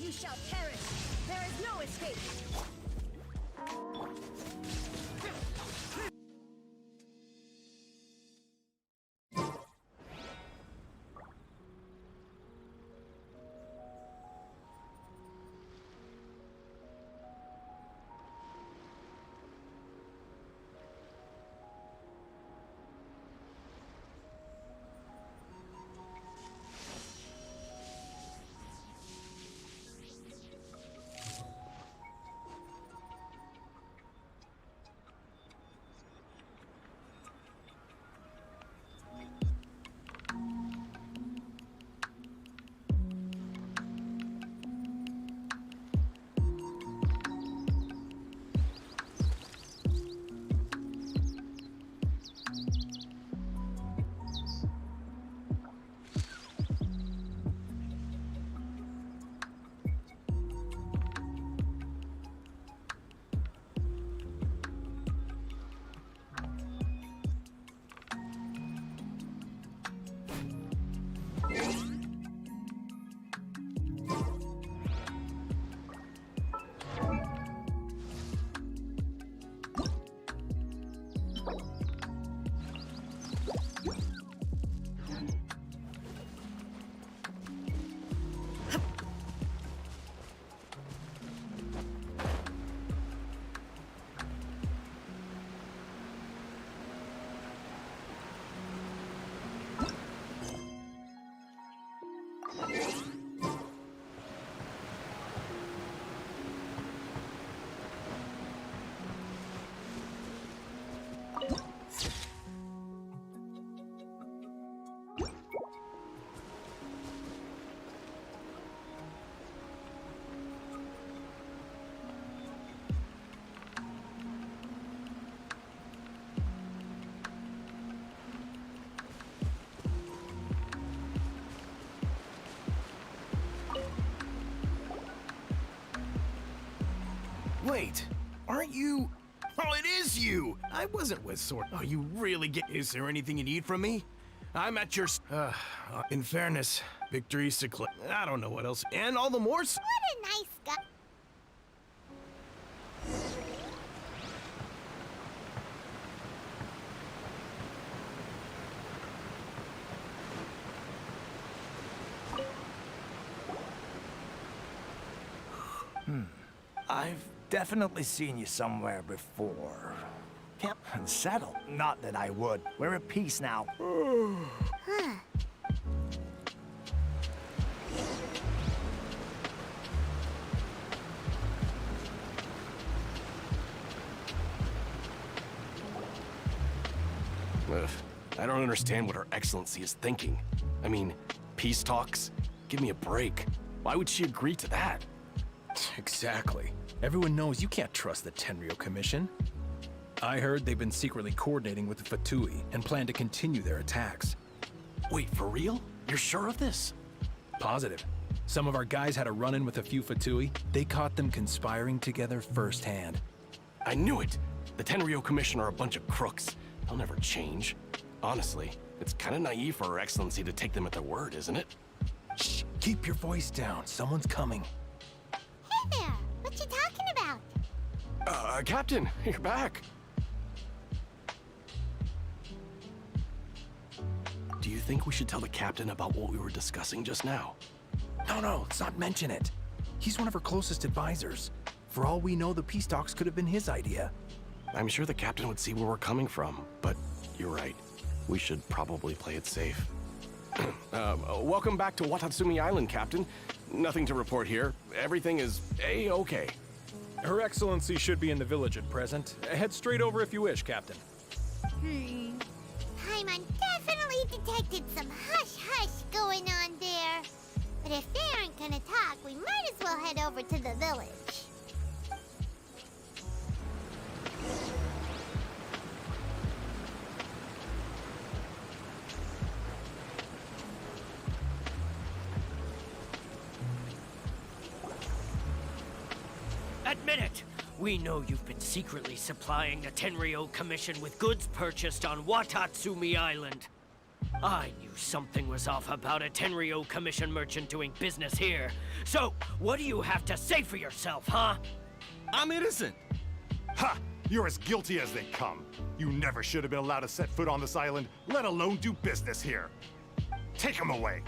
you shall perish. There is no escape. Wait, aren't you? Oh, it is you! I wasn't with Sword. Oh, you really get. Is there anything you need from me? I'm at your. In fairness, victory's to claim. I don't know what else. And all the more. What a nice guy. I've definitely seen you somewhere before. Yep, and settle. Not that I would. We're at peace now. I don't understand what Her Excellency is thinking. I mean, peace talks? Give me a break. Why would she agree to that? Exactly. Everyone knows you can't trust the Tenryo Commission. I heard they've been secretly coordinating with the Fatui and plan to continue their attacks. Wait, for real? You're sure of this? Positive. Some of our guys had a run-in with a few Fatui. They caught them conspiring together firsthand. I knew it! The Tenryo Commission are a bunch of crooks. They'll never change. Honestly, it's kind of naive for Her Excellency to take them at their word, isn't it? Shh, keep your voice down. Someone's coming. Hey there, what you talking about? Captain, you're back. Do you think we should tell the captain about what we were discussing just now? No, let's not mention it. He's one of her closest advisors. For all we know, the peace talks could have been his idea. I'm sure the captain would see where we're coming from, but you're right. We should probably play it safe. Welcome back to Watatsumi Island, Captain. Nothing to report here. Everything is A-okay. Her Excellency should be in the village at present. Head straight over if you wish, Captain. Paimon definitely detected some hush-hush going on there. But if they aren't gonna talk, we might as well head over to the village. Admit it! We know you've been secretly supplying the Tenryo Commission with goods purchased on Watatsumi Island. I knew something was off about a Tenryo Commission merchant doing business here. So, what do you have to say for yourself, huh? I'm innocent. Ha! You're as guilty as they come. You never should have been allowed to set foot on this island, let alone do business here. Take him away.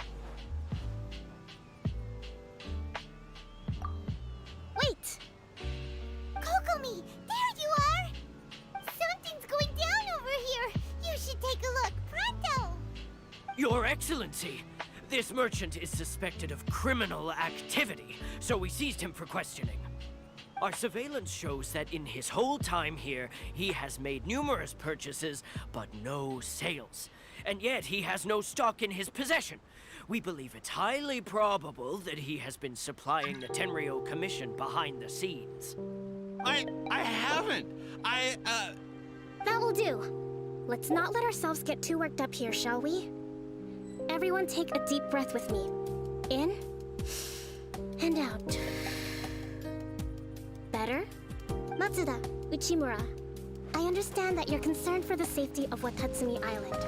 Wait! Kokomi, there you are! Something's going down over here. You should take a look, pronto! Your Excellency, this merchant is suspected of criminal activity, so we seized him for questioning. Our surveillance shows that in his whole time here, he has made numerous purchases, but no sales. And yet he has no stock in his possession. We believe it's highly probable that he has been supplying the Tenryo Commission behind the scenes. I haven't. That will do. Let's not let ourselves get too worked up here, shall we? Everyone take a deep breath with me. In and out. Better? Matsuda, Uchimura, I understand that you're concerned for the safety of Watatsumi Island.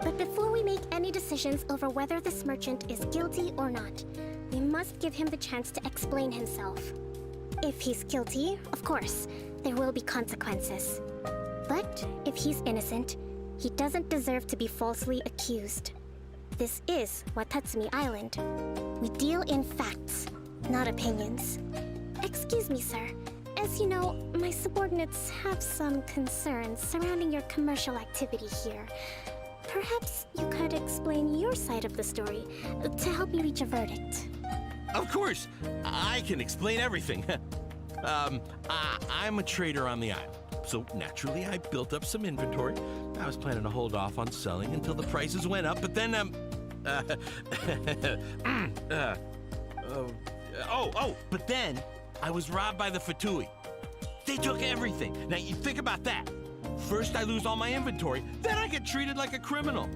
But before we make any decisions over whether this merchant is guilty or not, we must give him the chance to explain himself. If he's guilty, of course, there will be consequences. But if he's innocent, he doesn't deserve to be falsely accused. This is Watatsumi Island. We deal in facts, not opinions. Excuse me, sir. As you know, my subordinates have some concerns surrounding your commercial activity here. Perhaps you could explain your side of the story to help me reach a verdict. Of course, I can explain everything. I'm a trader on the island, so naturally I built up some inventory. I was planning to hold off on selling until the prices went up, but then, but then I was robbed by the Fatui. They took everything. Now you think about that. First I lose all my inventory, then I get treated like a criminal.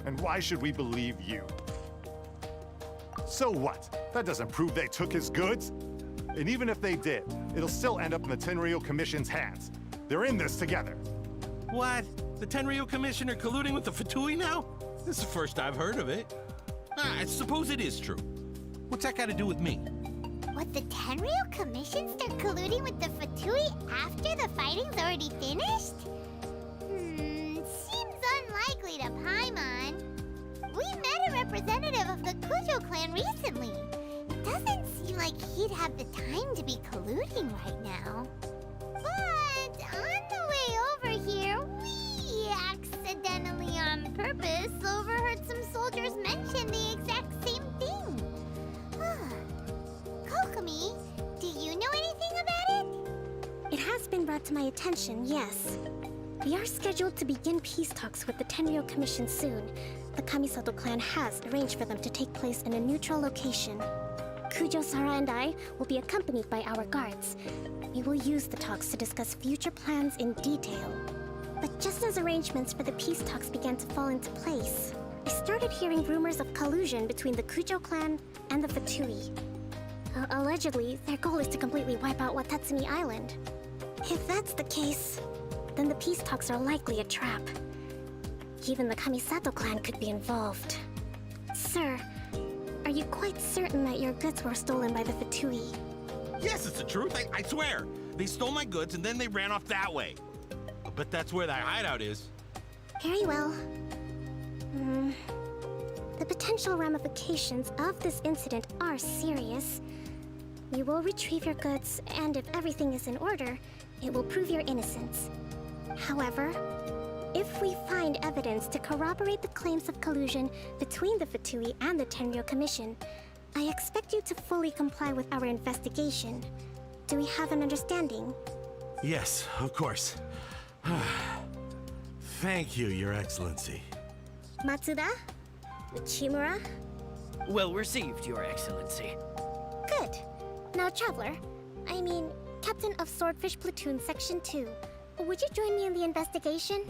And why should we believe you? So what? That doesn't prove they took his goods. And even if they did, it'll still end up in the Tenryo Commission's hands. They're in this together. What? The Tenryo Commission are colluding with the Fatui now? This is the first I've heard of it. I suppose it is true. What's that got to do with me? What, the Tenryo Commission start colluding with the Fatui after the fighting's already finished? Seems unlikely to Paimon. We met a representative of the Kujo clan recently. Doesn't seem like he'd have the time to be colluding right now. But on the way over here, we accidentally on purpose overheard some soldiers mention the exact same thing. Kokomi, do you know anything about it? It has been brought to my attention, yes. We are scheduled to begin peace talks with the Tenryo Commission soon. The Kamisato clan has arranged for them to take place in a neutral location. Kujo-Sara and I will be accompanied by our guards. We will use the talks to discuss future plans in detail. But just as arrangements for the peace talks began to fall into place, I started hearing rumors of collusion between the Kujo clan and the Fatui. Allegedly, their goal is to completely wipe out Watatsumi Island. If that's the case, then the peace talks are likely a trap. Even the Kamisato clan could be involved. Sir, are you quite certain that your goods were stolen by the Fatui? Yes, it's the truth. I swear. They stole my goods and then they ran off that way. But that's where their hideout is. Very well. The potential ramifications of this incident are serious. We will retrieve your goods, and if everything is in order, it will prove your innocence. However, if we find evidence to corroborate the claims of collusion between the Fatui and the Tenryo Commission, I expect you to fully comply with our investigation. Do we have an understanding? Yes, of course. Thank you, Your Excellency. Matsuda? Uchimura? Well received, Your Excellency. Good. Now, Traveler, Captain of Swordfish Platoon Section 2, would you join me in the investigation?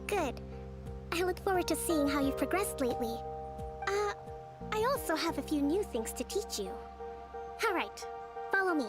Good. I look forward to seeing how you've progressed lately. I also have a few new things to teach you. Alright, follow me.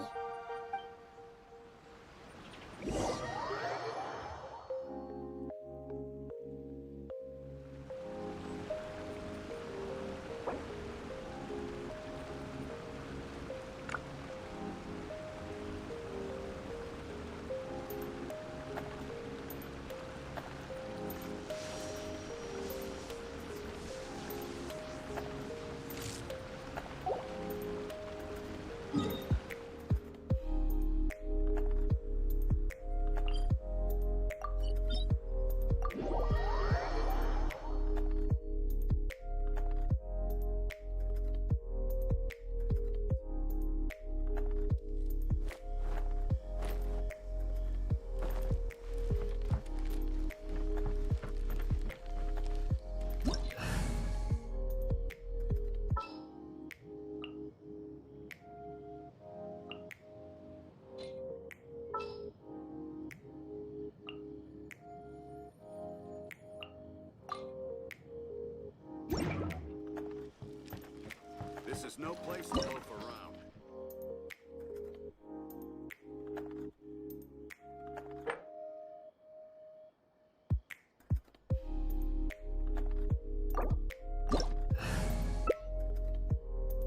This is no place to loaf around.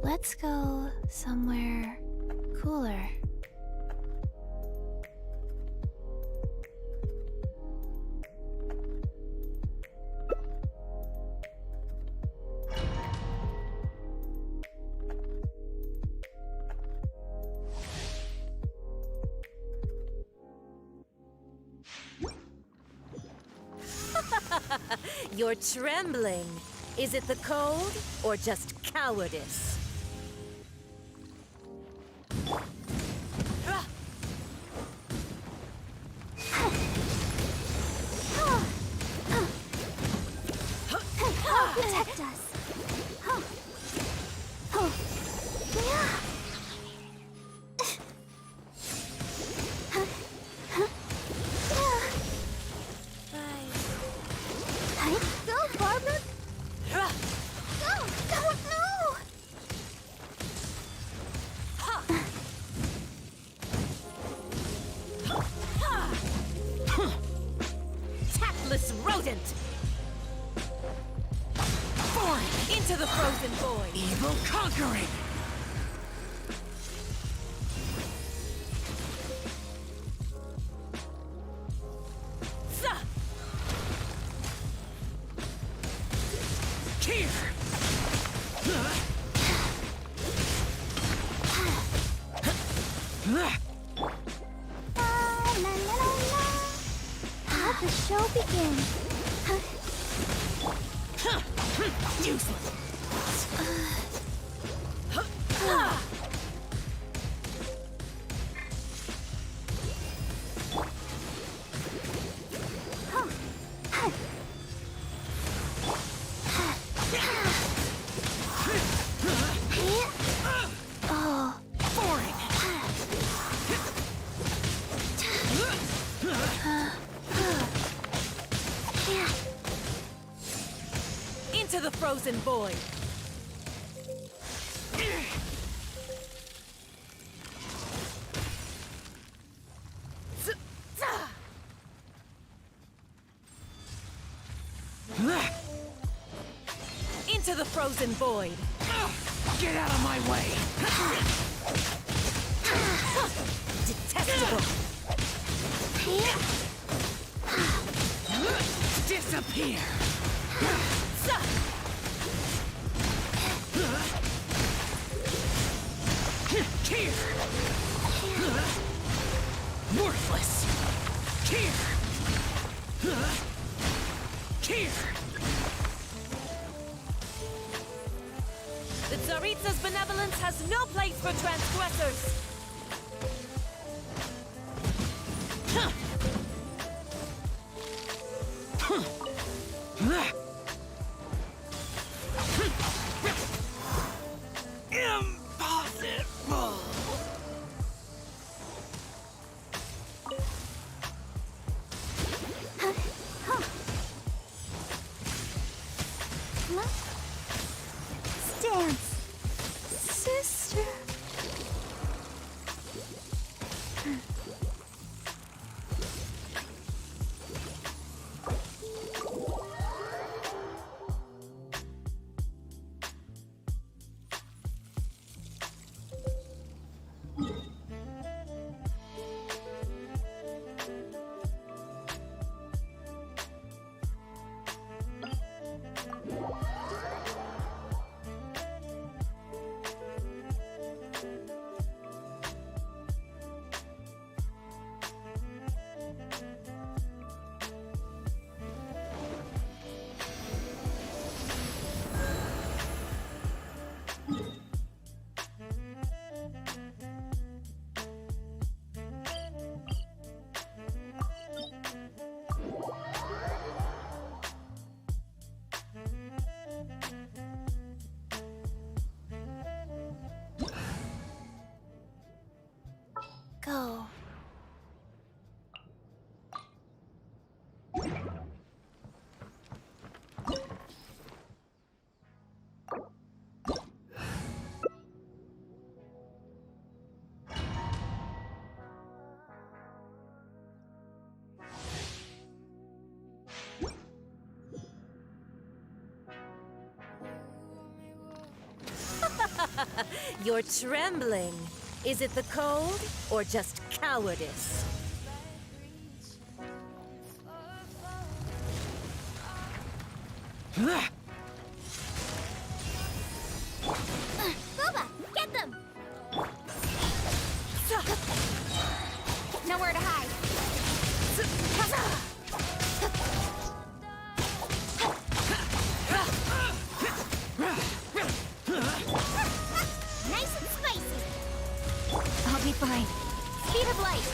Let's go somewhere cooler. You're trembling. Is it the cold or just cowardice? Protect us. Go, Barbara! Go! Don't know! Tactless rodent! Born into the frozen void! Evil conquering! Here! Let the show begin. Useless! Oh, Boring! Into the frozen void! Into the frozen void! Get out of my way! Detestable! Disappear! Here! Worthless! Here! Here! The Tsaritsa's benevolence has no place for transgressors! Impossible! Stance. go. You're trembling. Is it the cold or just cowardice? Boba, get them! Nowhere to hide. Nice and spicy. I'll be fine. Speed of light.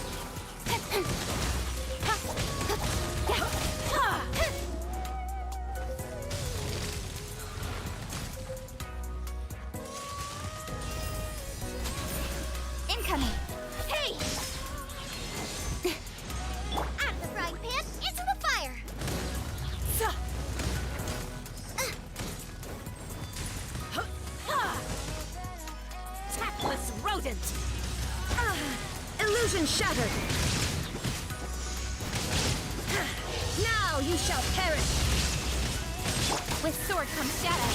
Incoming. Hey! Out of the frying pan, into the fire. Tactless rodent! Illusion shattered! Now you shall perish! With sword comes shadow.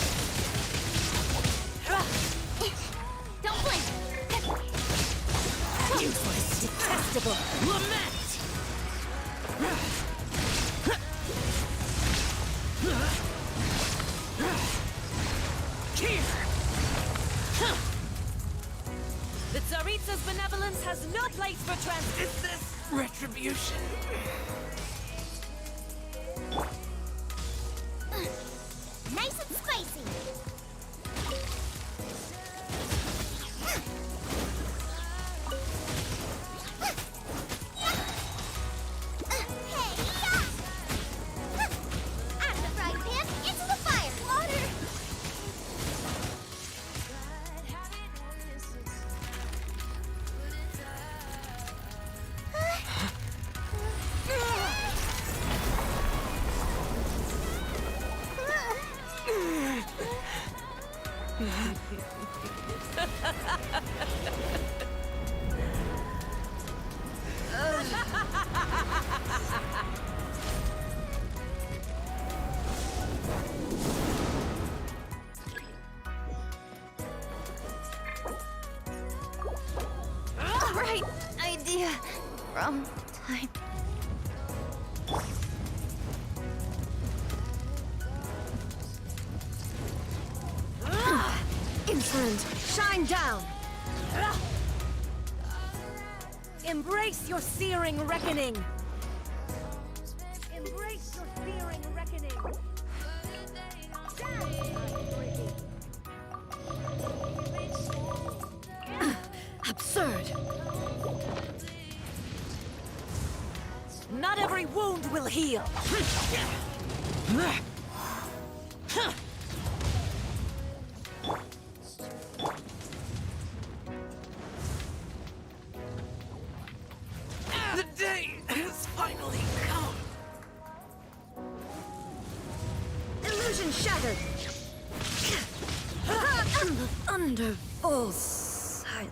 Don't blink. Useless, detestable, lament! The Tsaritsa's benevolence has no place for Is this retribution? Nice and spicy. Out of the frying pan, into the fire. Water. Right idea. Wrong time. Insolent, shine down! Embrace your searing reckoning! Embrace your searing reckoning! Absurd! Not every wound will heal! The day has finally come! Illusion shattered! Under falls silent.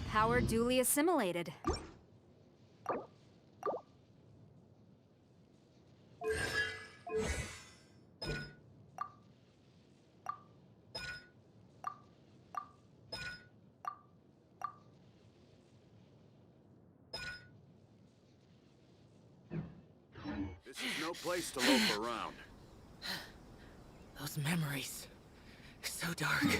Power duly assimilated. This is no place to loaf around. Those memories. So dark.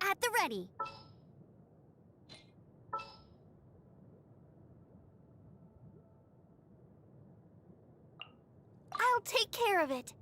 At the ready. I'll take care of it.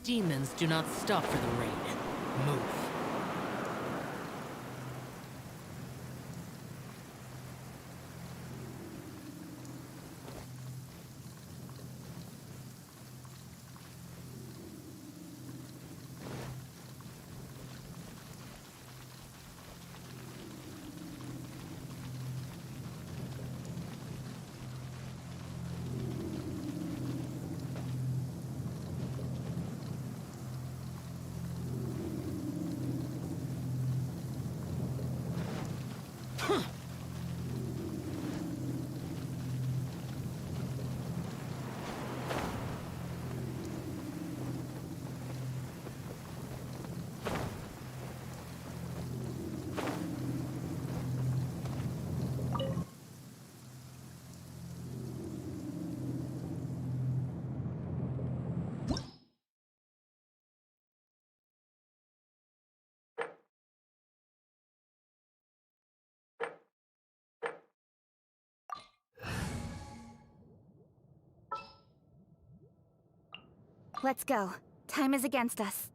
Demons do not stop for the rain. Move. Let's go. Time is against us.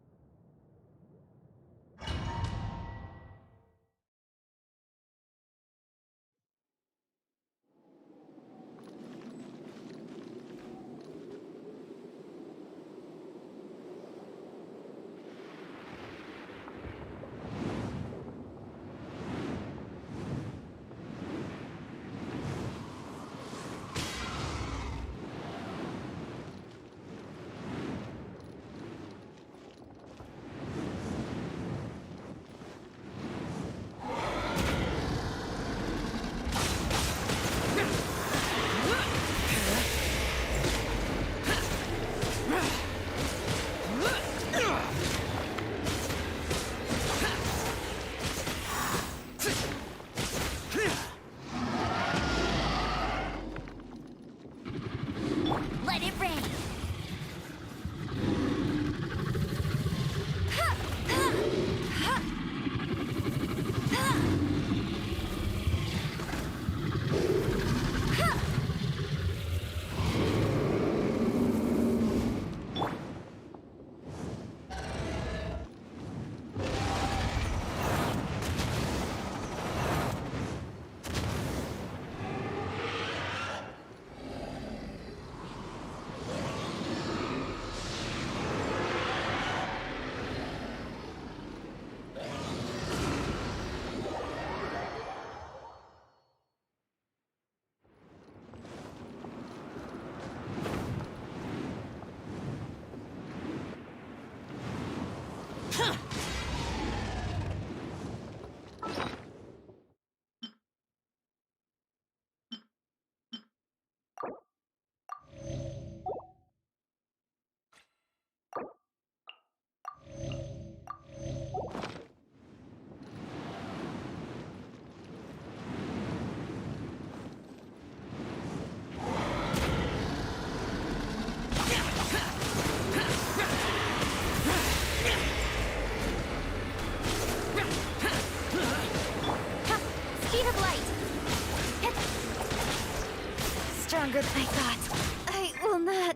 Let it rain. Speed of light. Stronger than I thought. I will not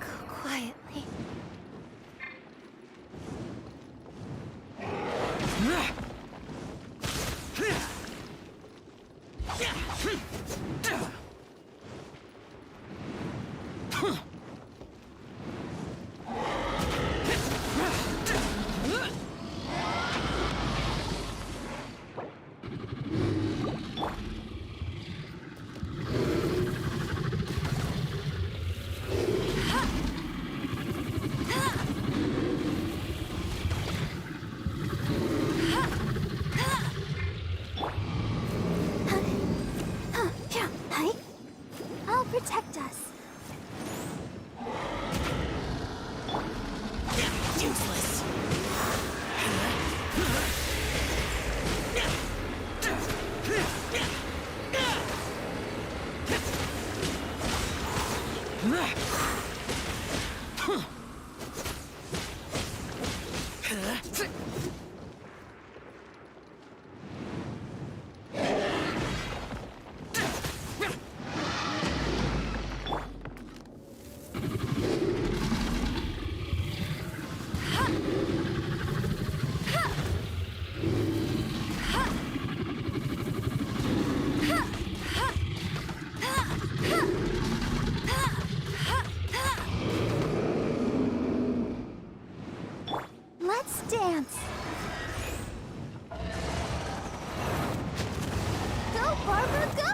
go quietly. dance! Go, Barbara, go!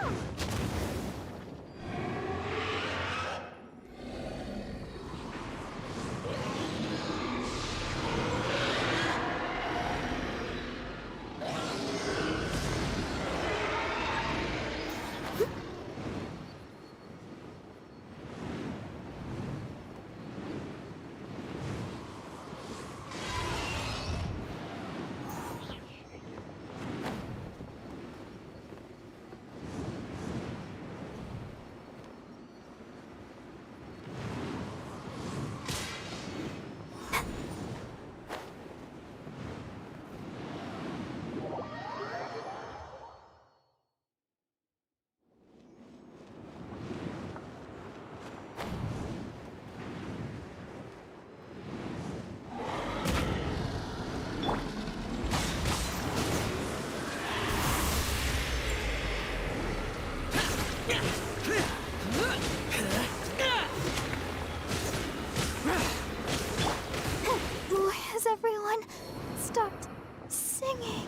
Why has everyone stopped singing?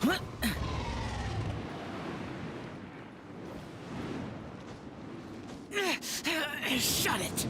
Shut it!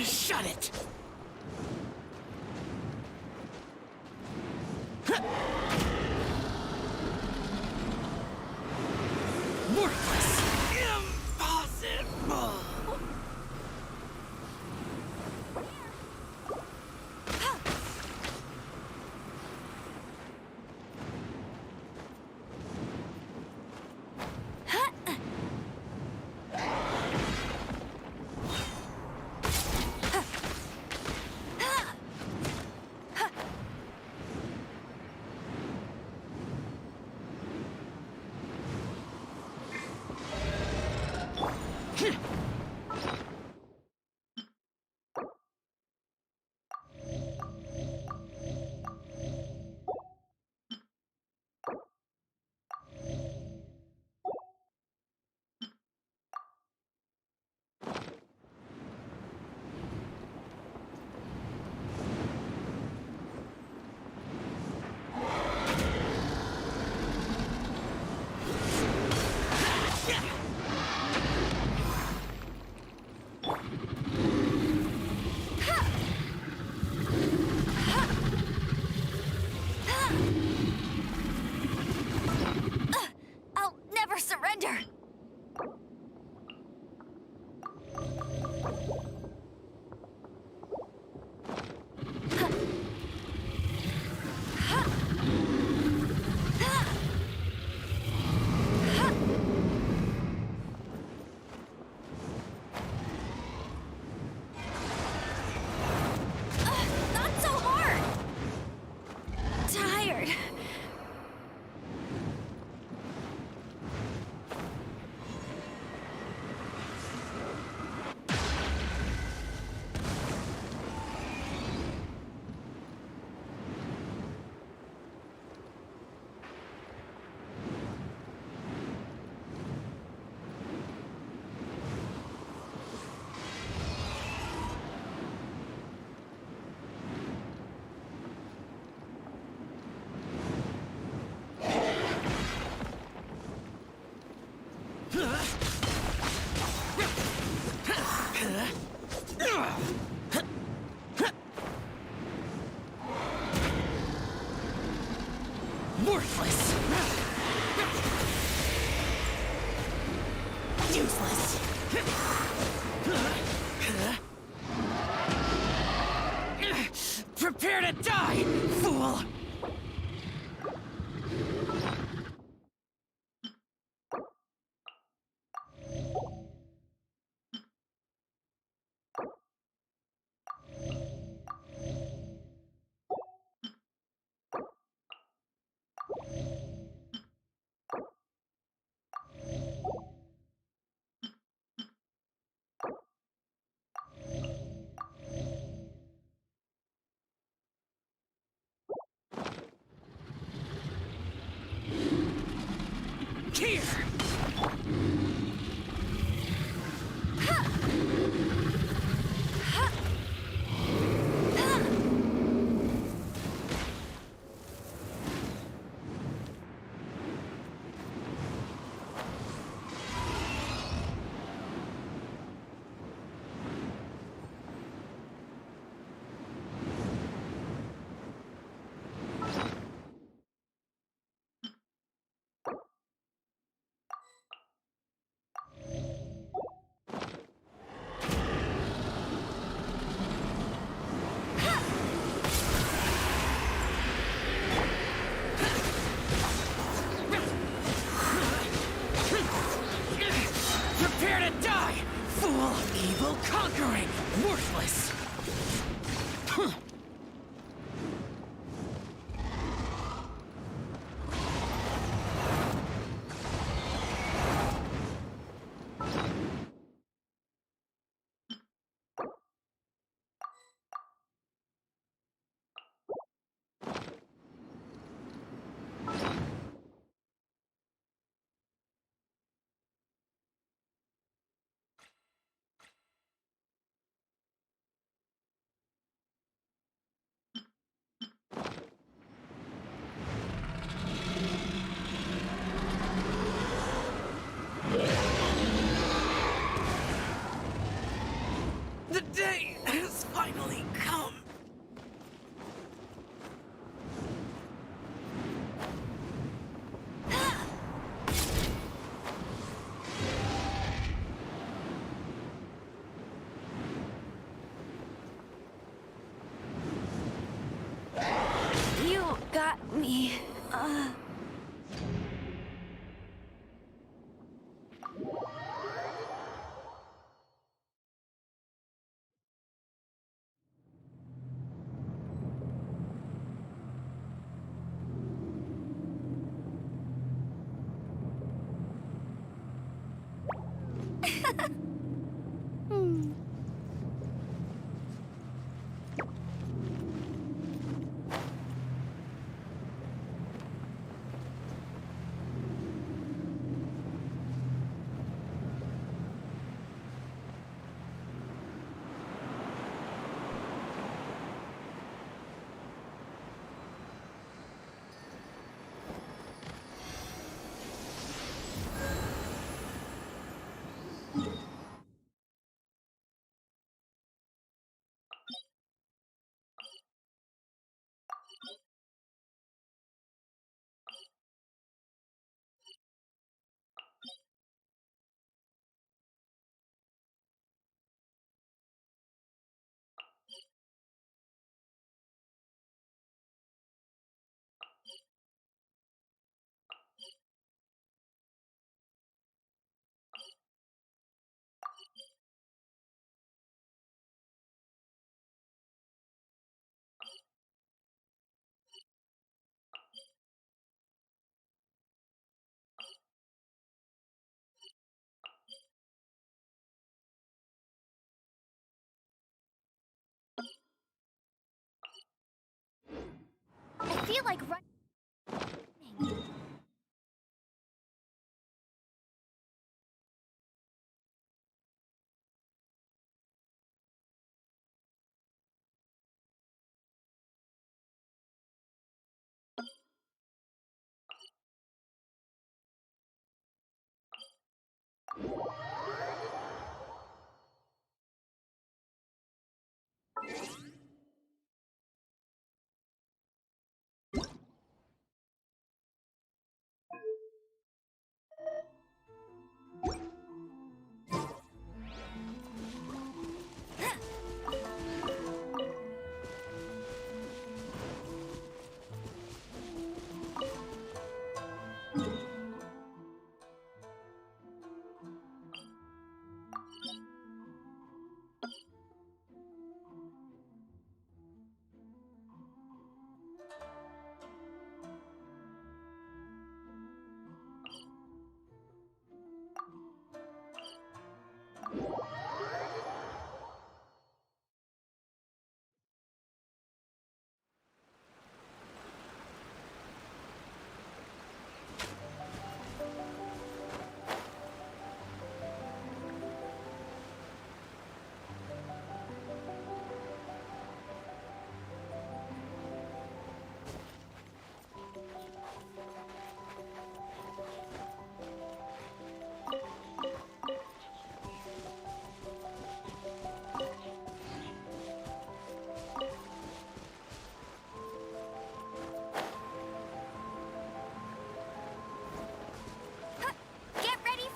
Shut it! Worthless! Impossible! I'll never surrender! Not so hard! Tired. Worthless! Useless! Prepare to die, fool! Fool! Evil conquering! Worthless! Huh. The day has finally come. You got me. I feel like running.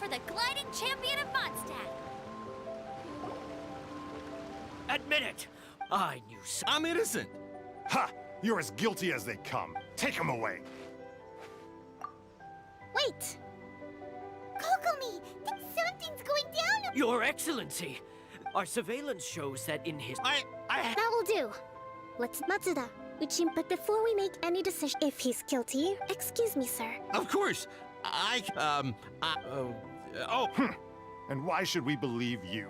The gliding champion of Mondstadt. Admit it! I knew so. I'm innocent. Ha! You're as guilty as they come. Take him away. Wait! Kokomi, think something's going down Your Excellency, our surveillance shows that in his... That will do. Let's Matsuda. But before we make any decision, if he's guilty, excuse me, sir. Of course. And why should we believe you?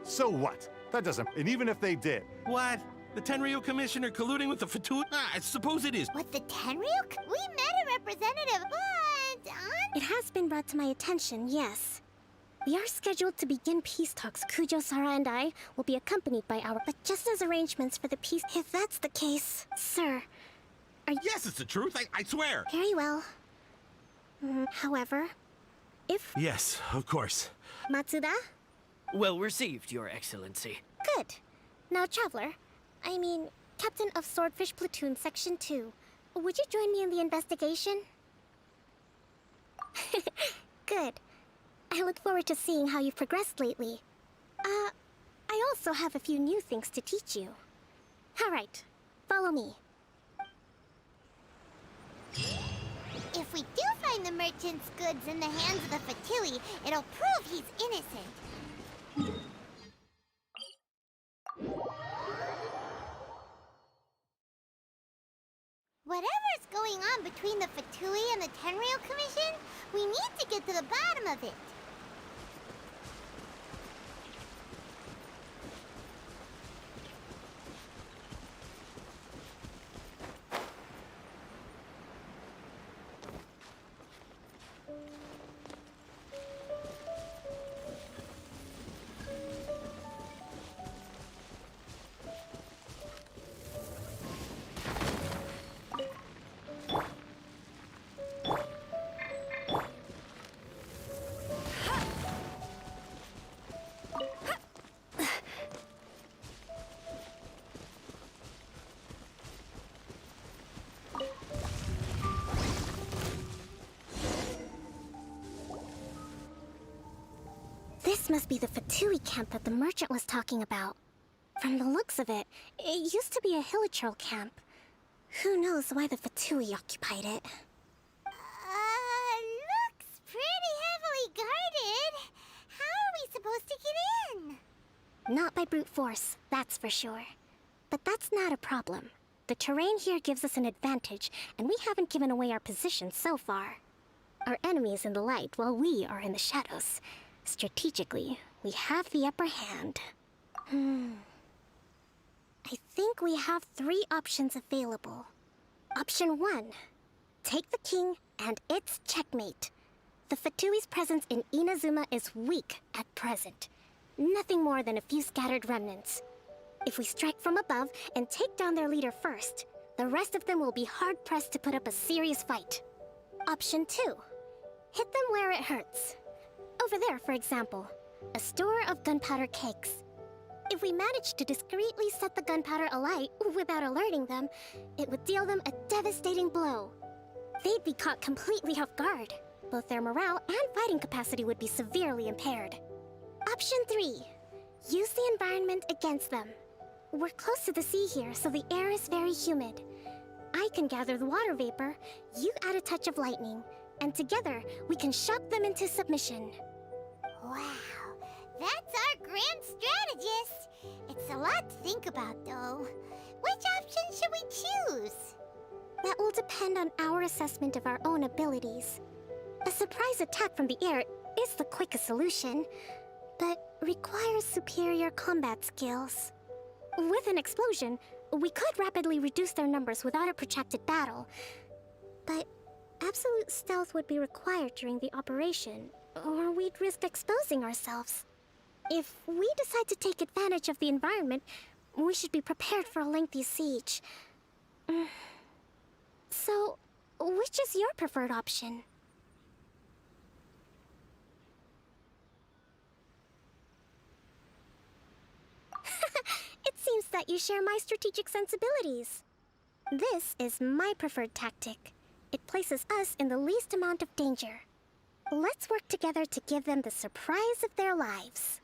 So what? That doesn't... And even if they did... What? The Tenryo Commissioner colluding with the Fatui? I suppose it is. What, the Tenryo? We met a representative, but... It has been brought to my attention, yes. We are scheduled to begin peace talks. Kujo, Sara, and I will be accompanied by our... But just as arrangements for the peace... If that's the case, sir, are you... Yes, it's the truth. I swear. Very well. However, if... Yes, of course. Matsuda? Well received, Your Excellency. Good. Now, Traveler, I mean, Captain of Swordfish Platoon Section 2, would you join me in the investigation? Good. I look forward to seeing how you've progressed lately. I also have a few new things to teach you. All right, follow me. If we do find the merchant's goods in the hands of the Fatui, it'll prove he's innocent. Whatever's going on between the Fatui and the Tenryo Commission, we need to get to the bottom of it. This must be the Fatui camp that the merchant was talking about. From the looks of it, it used to be a Hilichurl camp. Who knows why the Fatui occupied it? Looks pretty heavily guarded. How are we supposed to get in? Not by brute force, that's for sure. But that's not a problem. The terrain here gives us an advantage, and we haven't given away our position so far. Our enemy is in the light, while we are in the shadows. Strategically, we have the upper hand. I think we have 3 options available. Option 1. Take the king, and it's checkmate. The Fatui's presence in Inazuma is weak at present. Nothing more than a few scattered remnants. If we strike from above and take down their leader first, the rest of them will be hard-pressed to put up a serious fight. Option 2. Hit them where it hurts. Over there, for example, a store of gunpowder cakes. If we manage to discreetly set the gunpowder alight without alerting them, it would deal them a devastating blow. They'd be caught completely off guard. Both their morale and fighting capacity would be severely impaired. Option 3. Use the environment against them. We're close to the sea here, so the air is very humid. I can gather the water vapor, you add a touch of lightning, and together we can shock them into submission. Wow, that's our grand strategist. It's a lot to think about, though. Which option should we choose? That will depend on our assessment of our own abilities. A surprise attack from the air is the quickest solution, but requires superior combat skills. With an explosion, we could rapidly reduce their numbers without a protracted battle, but absolute stealth would be required during the operation, or we'd risk exposing ourselves. If we decide to take advantage of the environment, we should be prepared for a lengthy siege. So, which is your preferred option? It seems that you share my strategic sensibilities. This is my preferred tactic. It places us in the least amount of danger. Let's work together to give them the surprise of their lives.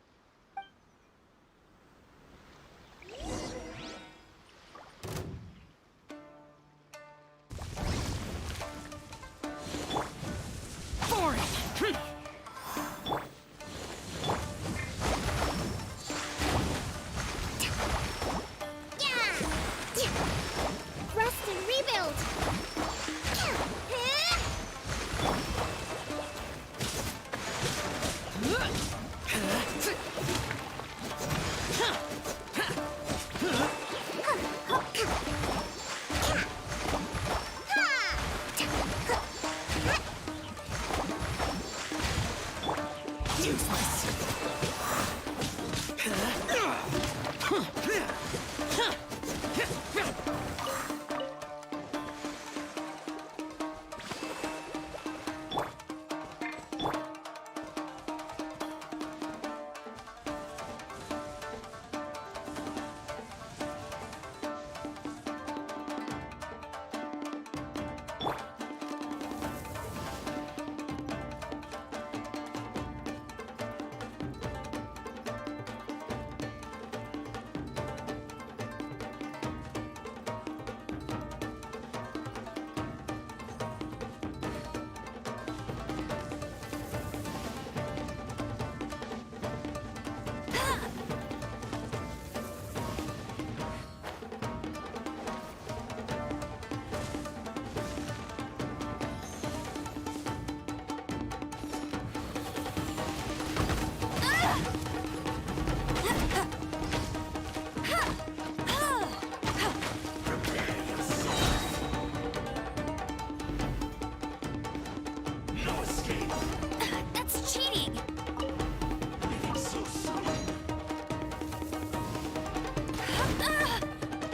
That's cheating!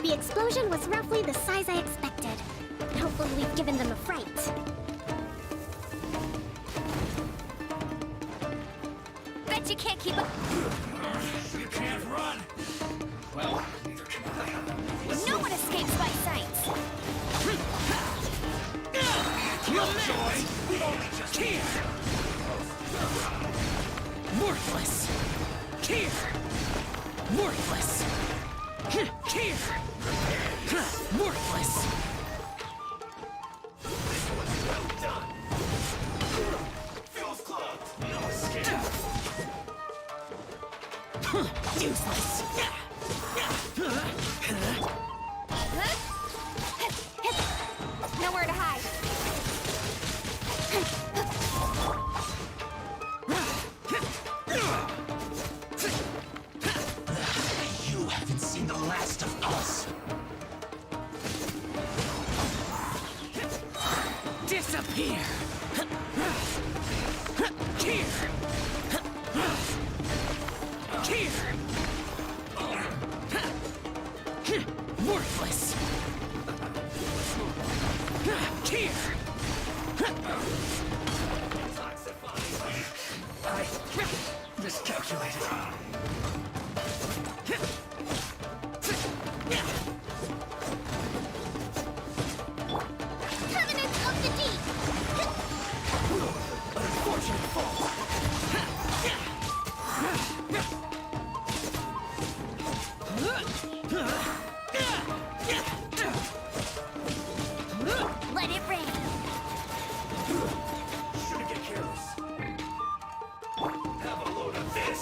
The explosion was roughly the size I expected. Hopefully we've given them a fright. Bet you can't keep up. You can't run! Well, neither can I. No one escapes by sight. Killjoy! We only just here! Worthless! Here! Worthless! Here! Worthless! Well done! Fuse clogged! No escape! Useless! Nowhere to hide. You haven't seen the last of us! Disappear! Here! Here! Worthless! Here! I miscalculated. Covenant of the Deep! Unfortunate fall. Let it rain. Shouldn't get careless. Have a load of this.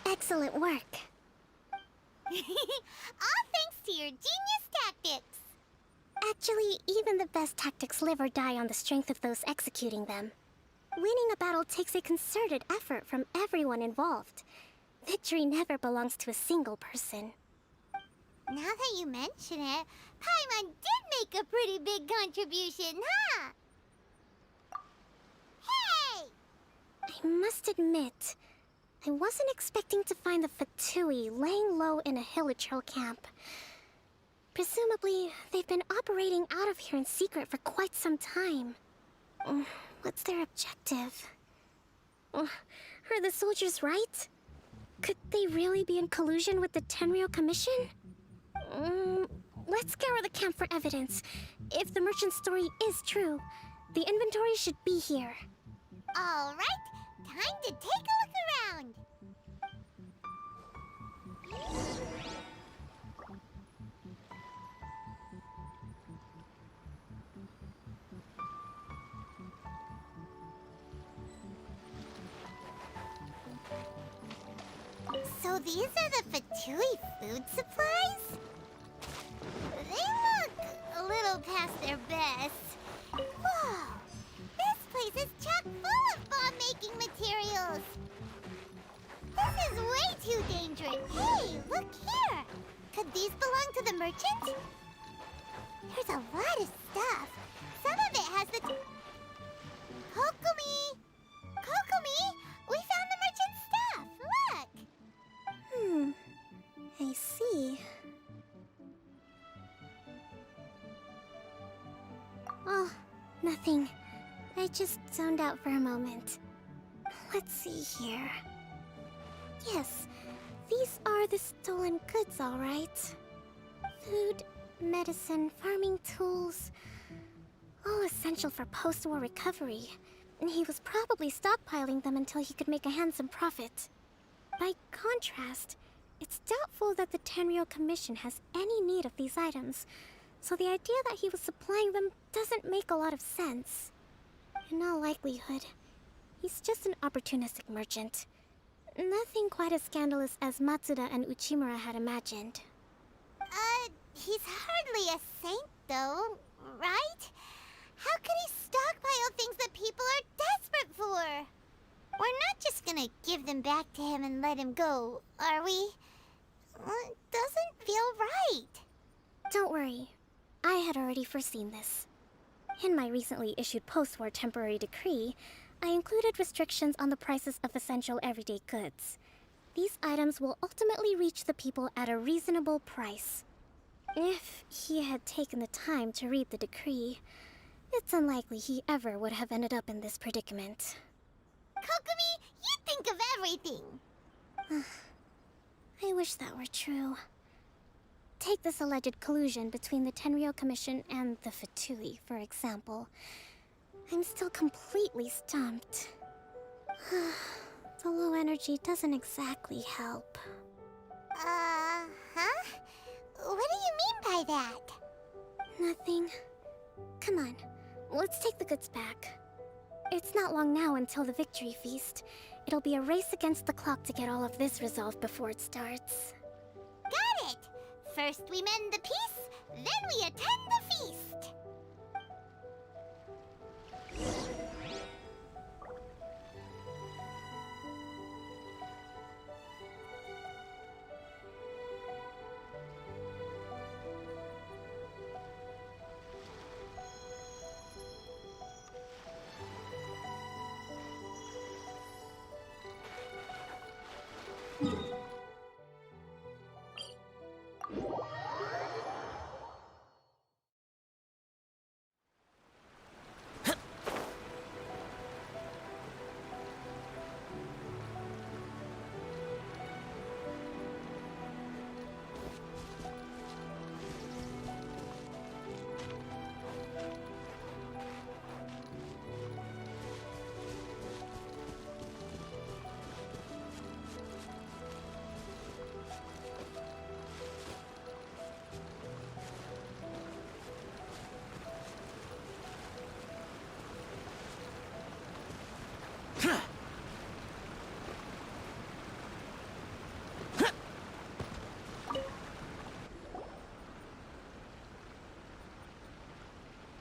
Excellent work. All thanks to your genius tactics! Actually, even the best tactics live or die on the strength of those executing them. Winning a battle takes a concerted effort from everyone involved. Victory never belongs to a single person. Now that you mention it, Paimon did make a pretty big contribution, huh? Hey! I must admit, I wasn't expecting to find the Fatui laying low in a Hilichurl camp. Presumably, they've been operating out of here in secret for quite some time. What's their objective? Are the soldiers right? Could they really be in collusion with the Tenryou Commission? Let's scour the camp for evidence. If the merchant's story is true, the inventory should be here. All right, time to take a look around. So these are the Fatui food supplies? They look a little past their best. Whoa! This place is chock full of bomb-making materials! This is way too dangerous! Hey, look here! Could these belong to the merchant? There's a lot of stuff. Some of it has the... Nothing. I just zoned out for a moment. Let's see here. Yes, these are the stolen goods, all right. Food, medicine, farming tools. All essential for post-war recovery. He was probably stockpiling them until he could make a handsome profit. By contrast, it's doubtful that the Tenryou Commission has any need of these items, so the idea that he was supplying them doesn't make a lot of sense. In all likelihood, he's just an opportunistic merchant. Nothing quite as scandalous as Matsuda and Uchimura had imagined. He's hardly a saint, though, right? How could he stockpile things that people are desperate for? We're not just gonna give them back to him and let him go, are we? It doesn't feel right. Don't worry. I had already foreseen this. In my recently issued post-war temporary decree, I included restrictions on the prices of essential everyday goods. These items will ultimately reach the people at a reasonable price. If he had taken the time to read the decree, it's unlikely he ever would have ended up in this predicament. Kokomi, you think of everything! I wish that were true. Take this alleged collusion between the Tenryou Commission and the Fatui, for example. I'm still completely stumped. The low energy doesn't exactly help. Huh? What do you mean by that? Nothing. Come on, let's take the goods back. It's not long now until the victory feast. It'll be a race against the clock to get all of this resolved before it starts. Got it! First we mend the peace, then we attend the feast!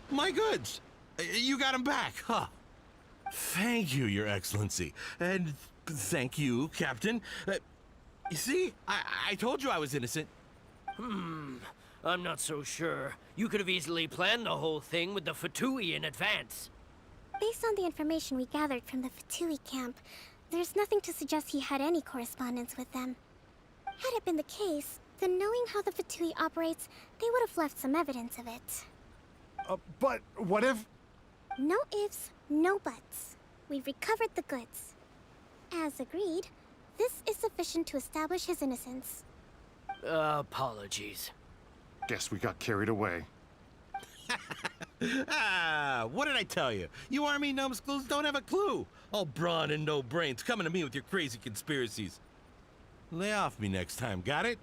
My goods! You got them back, huh? Thank you, Your Excellency. And thank you, Captain. You see, I told you I was innocent. I'm not so sure. You could have easily planned the whole thing with the Fatui in advance. Based on the information we gathered from the Fatui camp, there's nothing to suggest he had any correspondence with them. Had it been the case, then knowing how the Fatui operates, they would have left some evidence of it. But what if... No ifs, no buts. We've recovered the goods. As agreed, this is sufficient to establish his innocence. Apologies. Guess we got carried away. What did I tell you? You army numbskulls don't have a clue. All brawn and no brains coming to me with your crazy conspiracies. Lay off me next time, got it?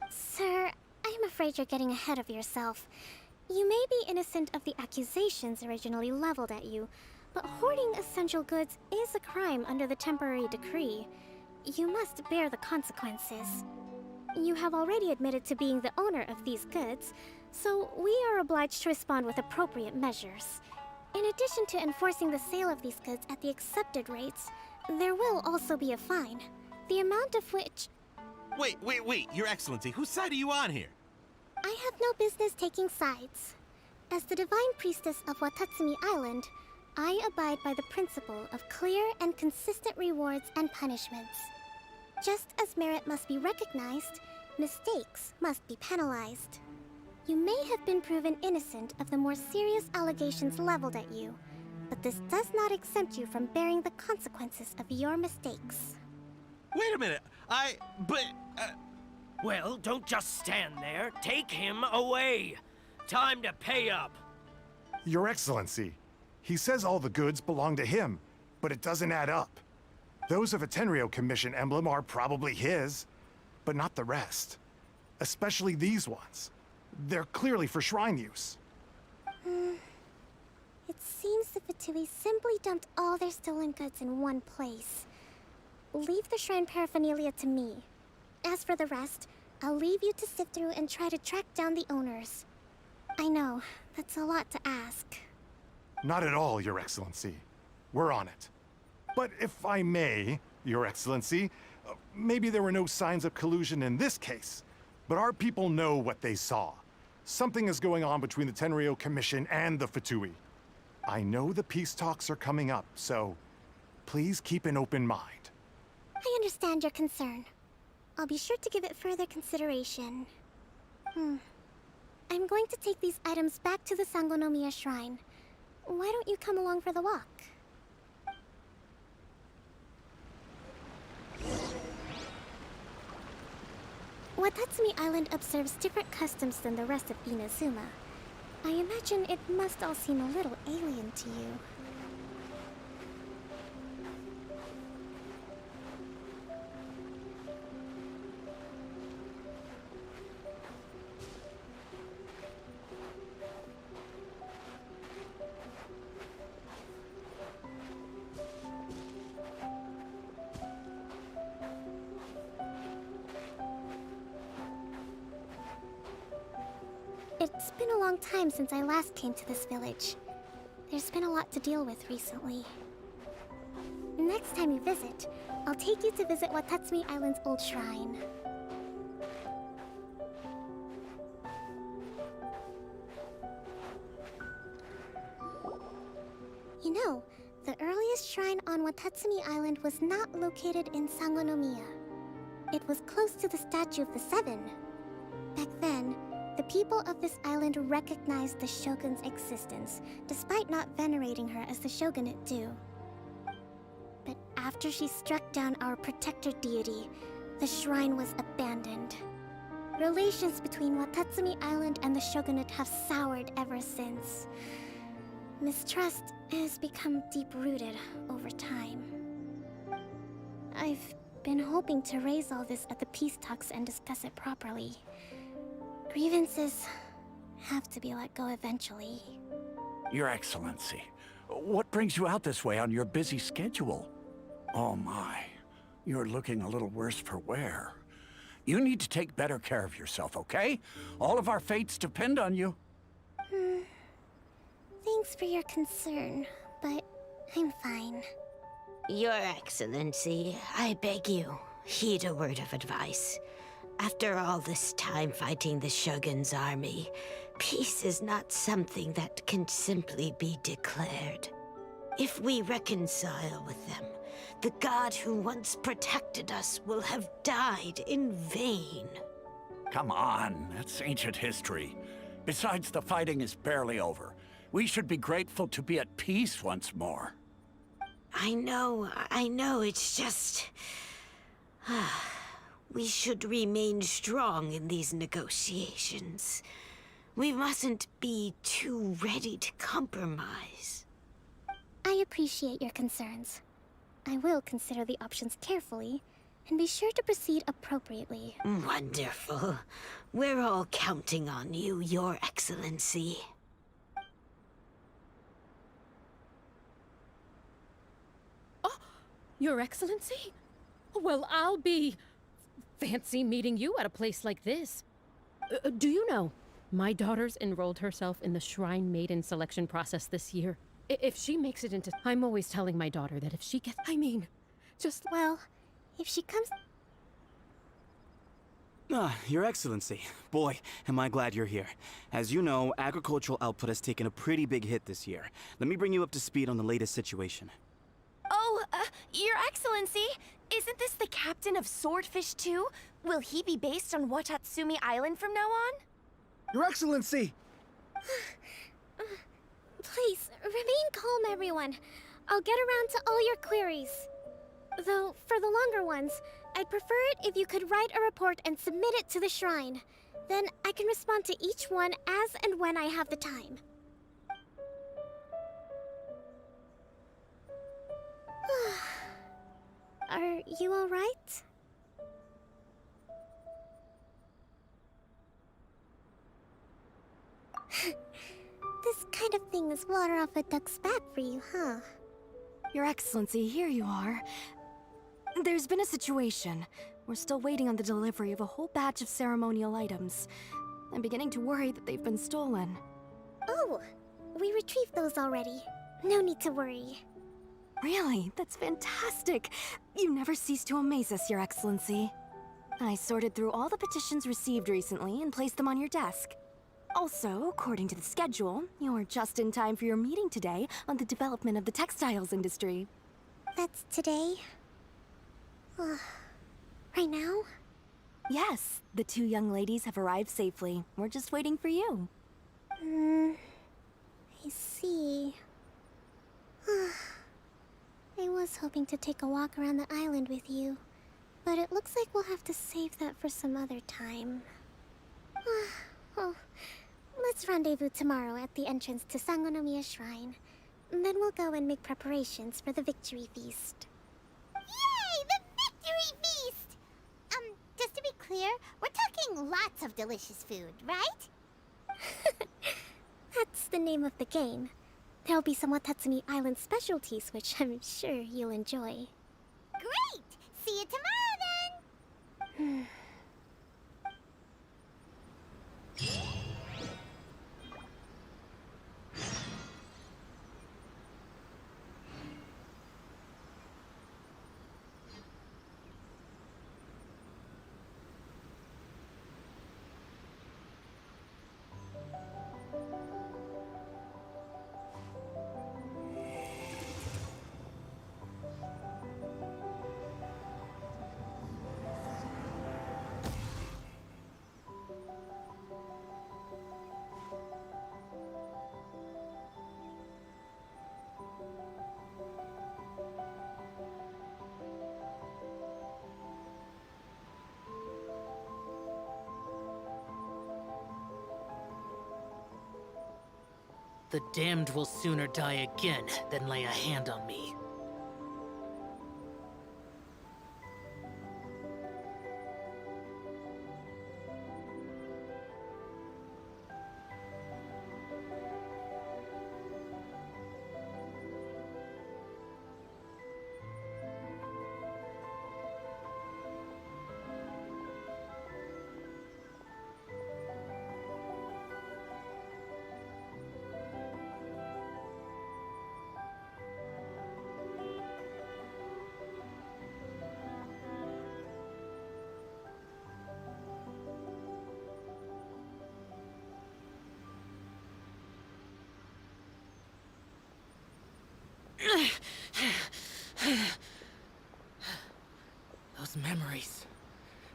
Sir, I'm afraid you're getting ahead of yourself. You may be innocent of the accusations originally leveled at you, but hoarding essential goods is a crime under the temporary decree. You must bear the consequences. You have already admitted to being the owner of these goods, so we are obliged to respond with appropriate measures. In addition to enforcing the sale of these goods at the accepted rates, there will also be a fine, the amount of which... Wait, Your Excellency, whose side are you on here? I have no business taking sides. As the Divine Priestess of Watatsumi Island, I abide by the principle of clear and consistent rewards and punishments. Just as merit must be recognized, mistakes must be penalized. You may have been proven innocent of the more serious allegations leveled at you, but this does not exempt you from bearing the consequences of your mistakes. Wait a minute. Well, don't just stand there. Take him away. Time to pay up. Your Excellency, he says all the goods belong to him, but it doesn't add up. Those of a Tenryo Commission emblem are probably his, but not the rest. Especially these ones. They're clearly for shrine use. It seems the Fatui simply dumped all their stolen goods in one place. Leave the shrine paraphernalia to me. As for the rest, I'll leave you to sift through and try to track down the owners. I know, that's a lot to ask. Not at all, Your Excellency. We're on it. But if I may, Your Excellency, maybe there were no signs of collusion in this case, but our people know what they saw. Something is going on between the Tenryo Commission and the Fatui. I know the peace talks are coming up, so please keep an open mind. I understand your concern. I'll be sure to give it further consideration. I'm going to take these items back to the Sangonomiya Shrine. Why don't you come along for the walk? Watatsumi Island observes different customs than the rest of Inazuma. I imagine it must all seem a little alien to you. It's been a long time since I last came to this village. There's been a lot to deal with recently. Next time you visit, I'll take you to visit Watatsumi Island's old shrine. You know, the earliest shrine on Watatsumi Island was not located in Sangonomiya. It was close to the Statue of the Seven. Back then, the people of this island recognized the Shogun's existence, despite not venerating her as the Shogunate do. But after she struck down our protector deity, the shrine was abandoned. Relations between Watatsumi Island and the Shogunate have soured ever since. Mistrust has become deep-rooted over time. I've been hoping to raise all this at the peace talks and discuss it properly. Grievances have to be let go eventually. Your Excellency, what brings you out this way on your busy schedule? Oh my, you're looking a little worse for wear. You need to take better care of yourself, okay? All of our fates depend on you. Thanks for your concern, but I'm fine. Your Excellency, I beg you, heed a word of advice. After all this time fighting the Shogun's army, peace is not something that can simply be declared. If we reconcile with them, the god who once protected us will have died in vain. Come on, that's ancient history. Besides, the fighting is barely over. We should be grateful to be at peace once more. I know, it's just... We should remain strong in these negotiations. We mustn't be too ready to compromise. I appreciate your concerns. I will consider the options carefully, and be sure to proceed appropriately. Wonderful. We're all counting on you, Your Excellency. Oh, Your Excellency? Well, I'll be... fancy meeting you at a place like this. Do you know, my daughter's enrolled herself in the Shrine Maiden selection process this year. If she makes it into... I'm always telling my daughter that if she gets... Well, if she comes... Your Excellency. Boy, am I glad you're here. As you know, agricultural output has taken a pretty big hit this year. Let me bring you up to speed on the latest situation. Oh, Your Excellency, isn't this the captain of Swordfish too? Will he be based on Watatsumi Island from now on? Your Excellency! Please, remain calm, everyone. I'll get around to all your queries. Though, for the longer ones, I'd prefer it if you could write a report and submit it to the shrine. Then I can respond to each one as and when I have the time. Are you alright? This kind of thing is water off a duck's back for you, huh? Your Excellency, here you are. There's been a situation. We're still waiting on the delivery of a whole batch of ceremonial items. I'm beginning to worry that they've been stolen. Oh, we retrieved those already. No need to worry. Really? That's fantastic! You never cease to amaze us, Your Excellency. I sorted through all the petitions received recently and placed them on your desk. Also, according to the schedule, you're just in time for your meeting today on the development of the textiles industry. That's today? Right now? Yes, the 2 young ladies have arrived safely. We're just waiting for you. I see. I was hoping to take a walk around the island with you, but it looks like we'll have to save that for some other time. Oh, let's rendezvous tomorrow at the entrance to Sangonomiya Shrine. Then we'll go and make preparations for the victory feast. Yay! The victory feast! Just to be clear, we're talking lots of delicious food, right? That's the name of the game. There'll be some Watatsumi Island specialties, which I'm sure you'll enjoy. Great! See you tomorrow then! The damned will sooner die again than lay a hand on me. Those memories,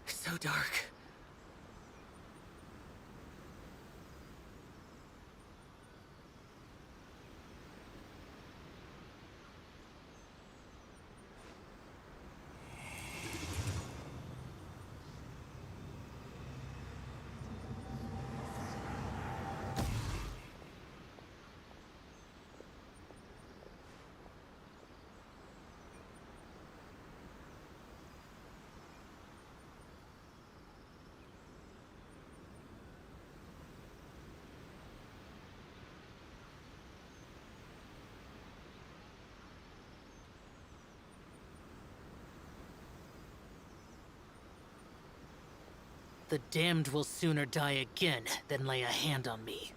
so dark. The damned will sooner die again than lay a hand on me.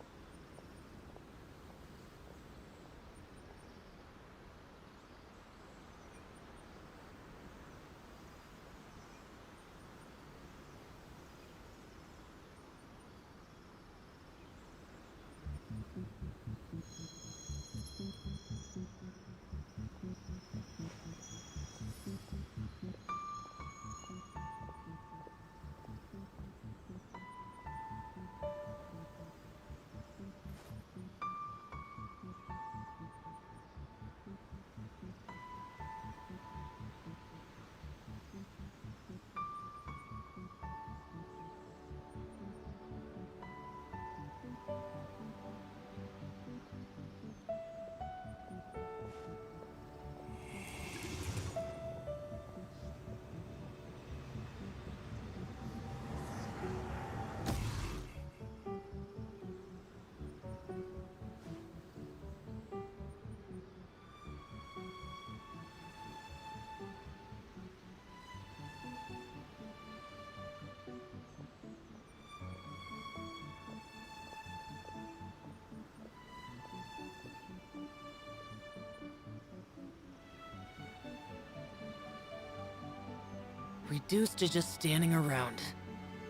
Reduced to just standing around.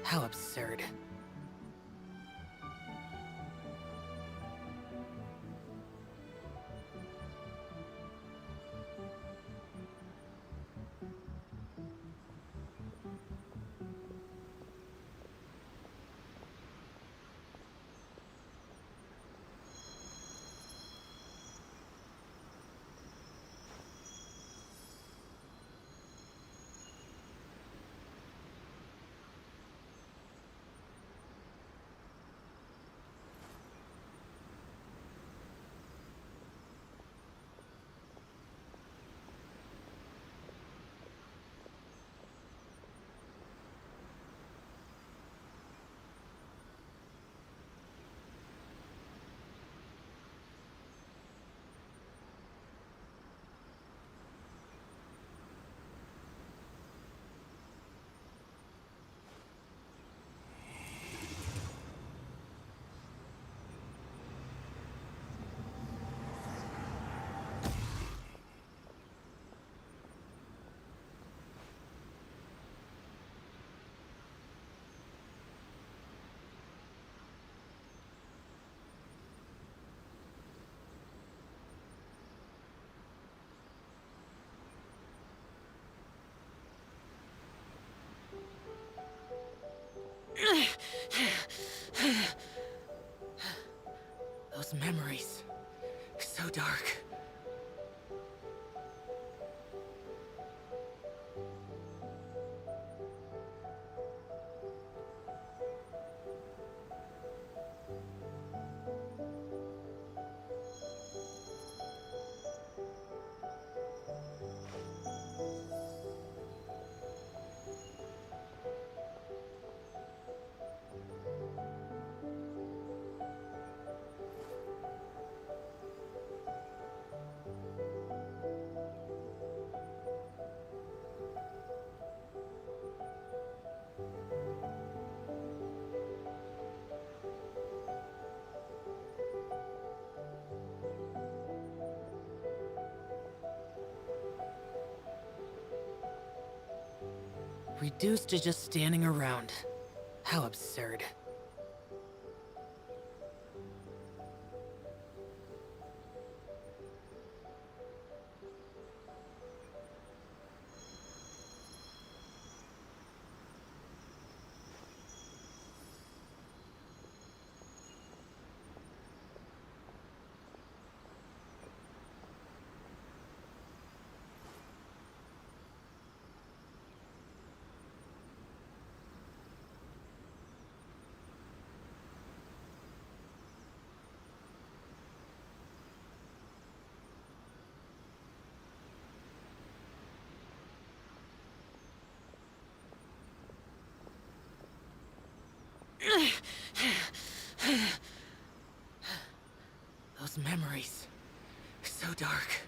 How absurd. Those memories. So dark. Reduced to just standing around. How absurd. Those memories. So dark.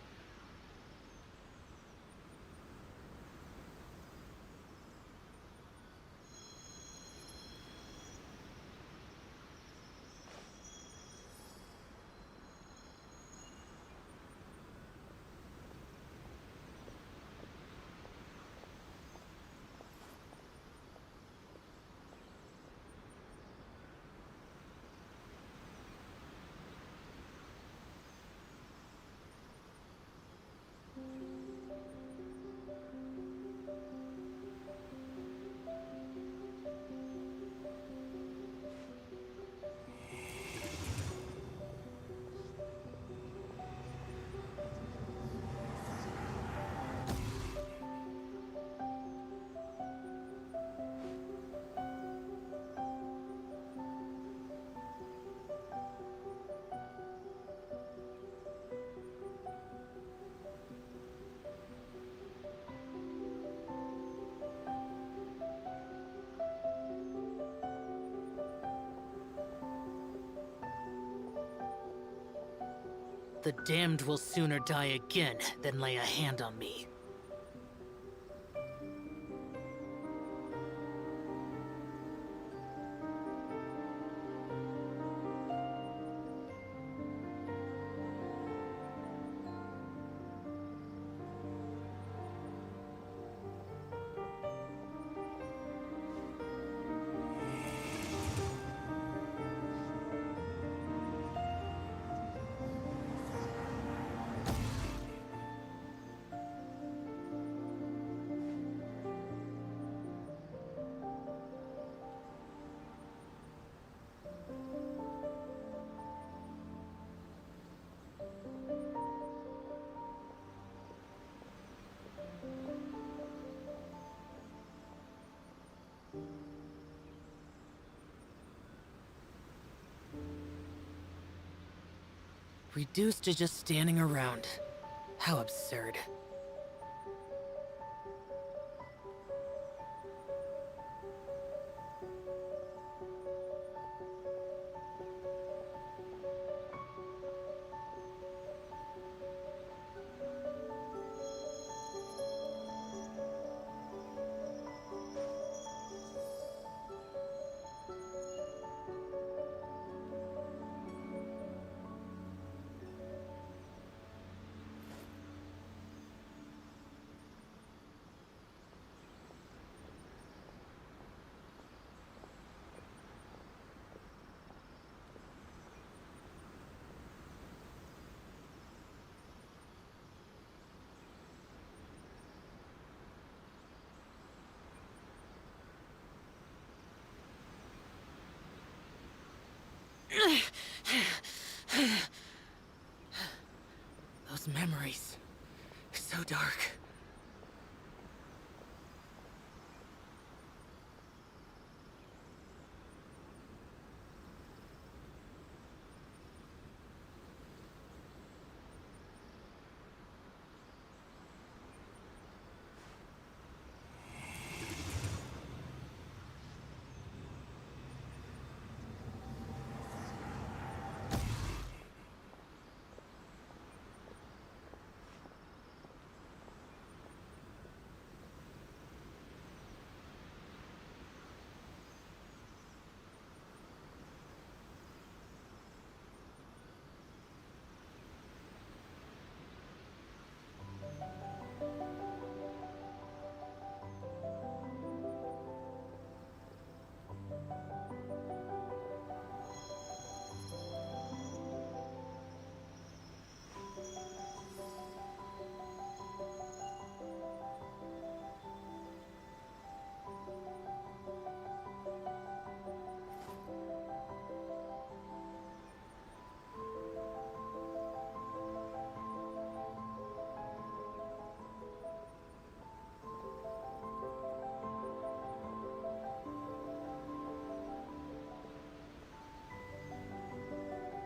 The damned will sooner die again than lay a hand on me. Reduced to just standing around. How absurd. Those memories. So dark.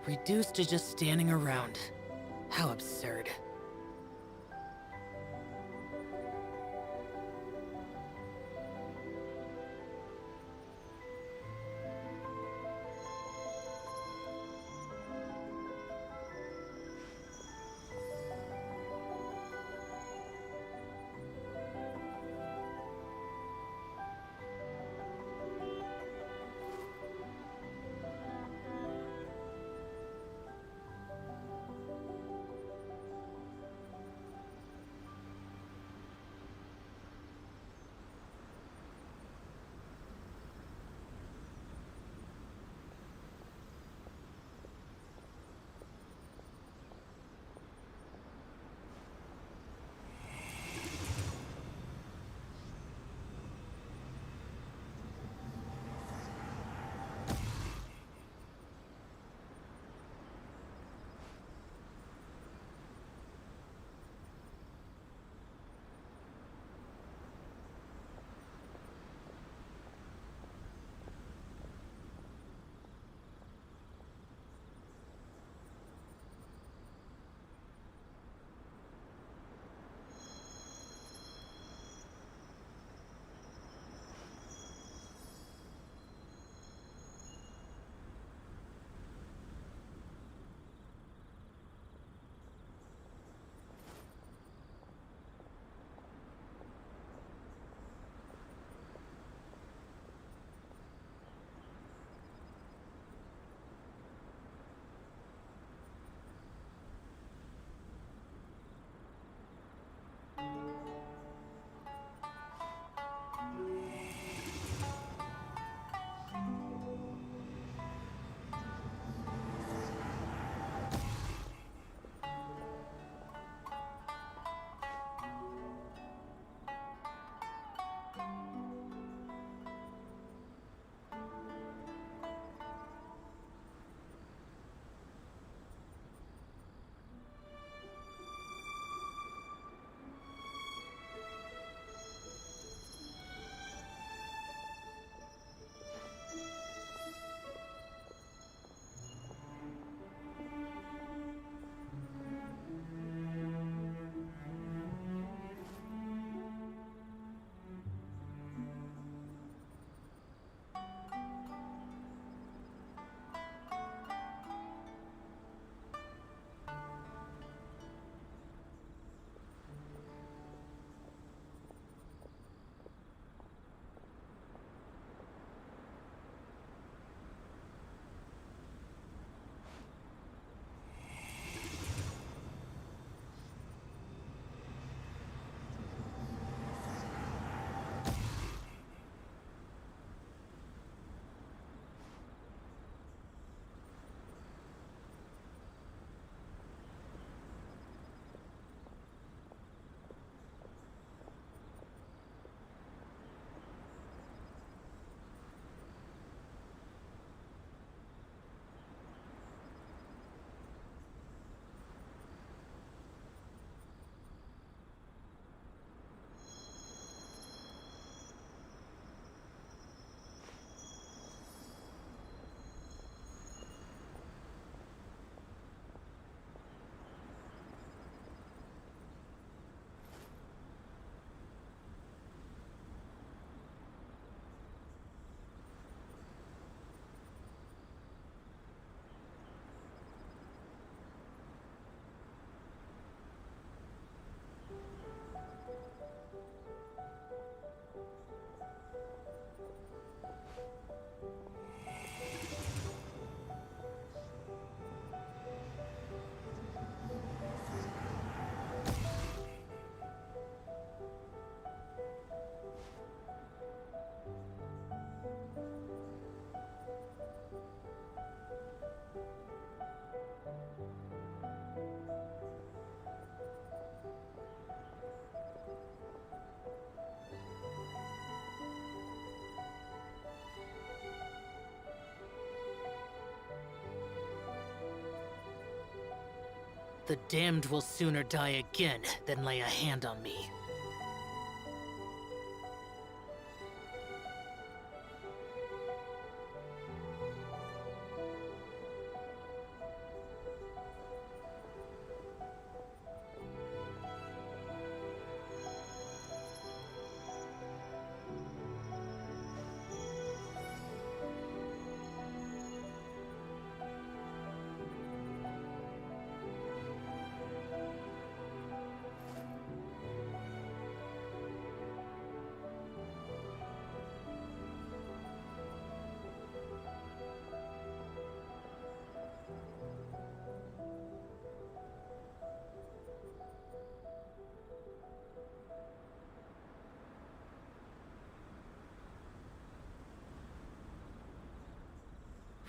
Reduced to just standing around. How absurd. The damned will sooner die again than lay a hand on me.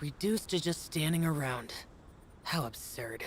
Reduced to just standing around. How absurd.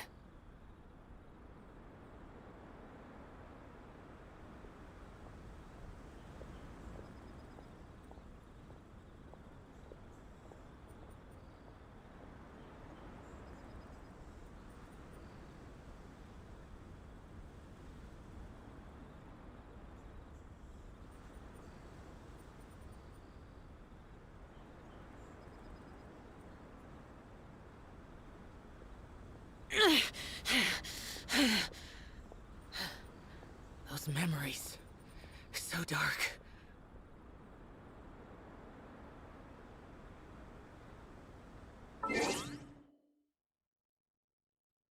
Those memories. So dark.